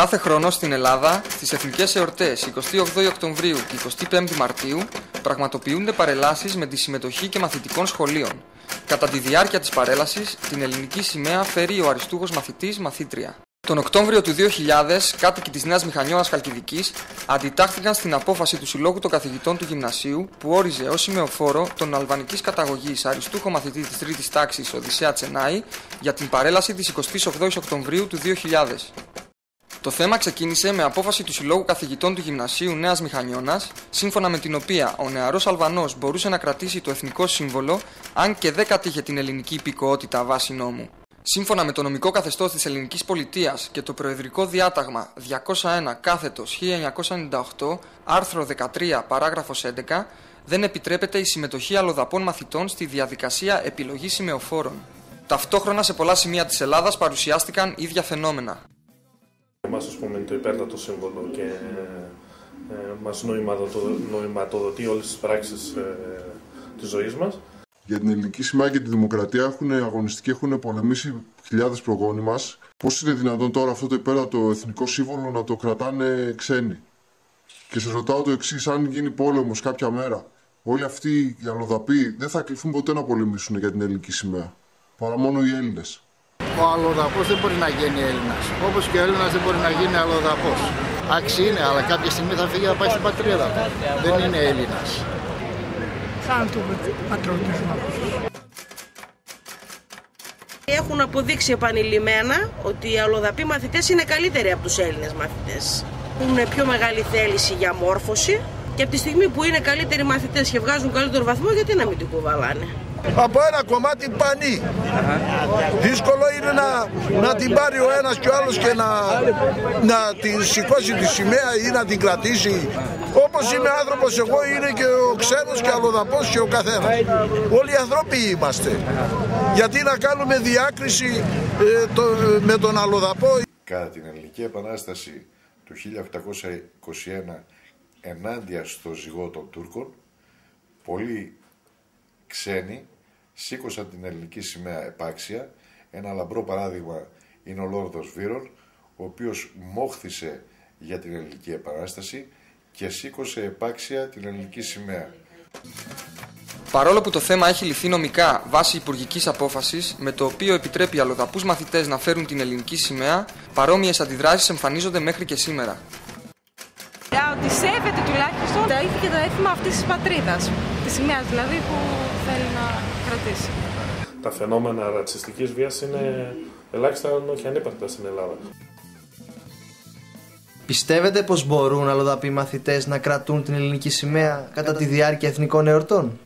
Κάθε χρόνο στην Ελλάδα, στις εθνικές εορτές 28 Οκτωβρίου και 25 Μαρτίου, πραγματοποιούνται παρελάσεις με τη συμμετοχή και μαθητικών σχολείων. Κατά τη διάρκεια της παρέλασης, την ελληνική σημαία φέρει ο αριστούχος μαθητής-μαθήτρια. Τον Οκτώβριο του 2000, κάτοικοι της Νέας Μηχανιώνας Χαλκιδικής αντιτάχθηκαν στην απόφαση του Συλλόγου των Καθηγητών του Γυμνασίου που όριζε ως σημεοφόρο τον αλβανικής καταγωγής αριστούχο μαθητή της 3ης τάξης Οδυσσέα Τσενάη για την παρέλαση της 28 Οκτωβρίου του 2000. Το θέμα ξεκίνησε με απόφαση του Συλλόγου Καθηγητών του Γυμνασίου Νέας Μηχανιώνας, σύμφωνα με την οποία ο νεαρός Αλβανός μπορούσε να κρατήσει το εθνικό σύμβολο, αν και δεν κατήχε την ελληνική υπηκοότητα βάσει νόμου. Σύμφωνα με το νομικό καθεστώς της ελληνικής πολιτείας και το προεδρικό διάταγμα 201/1998, άρθρο 13, παράγραφος 11, δεν επιτρέπεται η συμμετοχή αλλοδαπών μαθητών στη διαδικασία επιλογής σημεοφόρων. Ταυτόχρονα σε πολλά σημεία της Ελλάδας παρουσιάστηκαν ίδια φαινόμενα. Εμάς, ας πούμε, είναι το υπέρτατο σύμβολο και μας νοηματοδοτεί όλες τις πράξεις της ζωής μας. Για την ελληνική σημαία και τη δημοκρατία έχουν πολεμήσει χιλιάδες προγόνοι μας. Πώς είναι δυνατόν τώρα αυτό το υπέρτατο εθνικό σύμβολο να το κρατάνε ξένοι? Και σας ρωτάω το εξής: αν γίνει πόλεμος κάποια μέρα, όλοι αυτοί οι αλλοδαποί δεν θα κληθούν ποτέ να πολεμήσουν για την ελληνική σημαία, παρά μόνο οι Έλληνες. Ο αλλοδαπός δεν μπορεί να γίνει Έλληνας, όπως και ο Έλληνας δεν μπορεί να γίνει αλλοδαπός. Άξι είναι, αλλά κάποια στιγμή θα φύγει να πάει στην πατρίδα του. Δεν είναι Έλληνας. Σαν του πατριωτισμό. Έχουν αποδείξει επανειλημμένα ότι οι αλλοδαποί μαθητές είναι καλύτεροι από τους Έλληνες μαθητές. Έχουν πιο μεγάλη θέληση για μόρφωση και από τη στιγμή που είναι καλύτεροι μαθητές και βγάζουν καλύτερο βαθμό, γιατί να μην την κουβαλάνε? Από ένα κομμάτι πανί. Δύσκολο είναι να την πάρει ο ένας και ο άλλος και να την σηκώσει τη σημαία ή να την κρατήσει. Όπως είμαι άνθρωπος εγώ, είναι και ο ξένος και αλλοδαπός και ο καθένας. Όλοι οι ανθρώποι είμαστε. Γιατί να κάνουμε διάκριση με τον αλλοδαπό? Κατά την Ελληνική Επανάσταση του 1721, ενάντια στο ζυγό των Τούρκων, πολλοί ξένοι σήκωσαν την ελληνική σημαία επάξια. Ένα λαμπρό παράδειγμα είναι ο Λόρδος Βύρον, ο οποίος μόχθησε για την Ελληνική Επανάσταση και σήκωσε επάξια την ελληνική σημαία. Παρόλο που το θέμα έχει λυθεί νομικά βάσει υπουργικής απόφασης, με το οποίο επιτρέπει αλλοδαπούς μαθητές να φέρουν την ελληνική σημαία, παρόμοιες αντιδράσεις εμφανίζονται μέχρι και σήμερα. Ότι σέβεται τουλάχιστον το ήθη και το έθιμα αυτής της πατρίδας, της σημαίας δηλαδή που θέλει να κρατήσει. Τα φαινόμενα ρατσιστικής βίας είναι ελάχιστα, αν όχι ανύπαρκτα στην Ελλάδα. Πιστεύετε πως μπορούν αλλοδαποί μαθητές να κρατούν την ελληνική σημαία κατά τη διάρκεια εθνικών εορτών?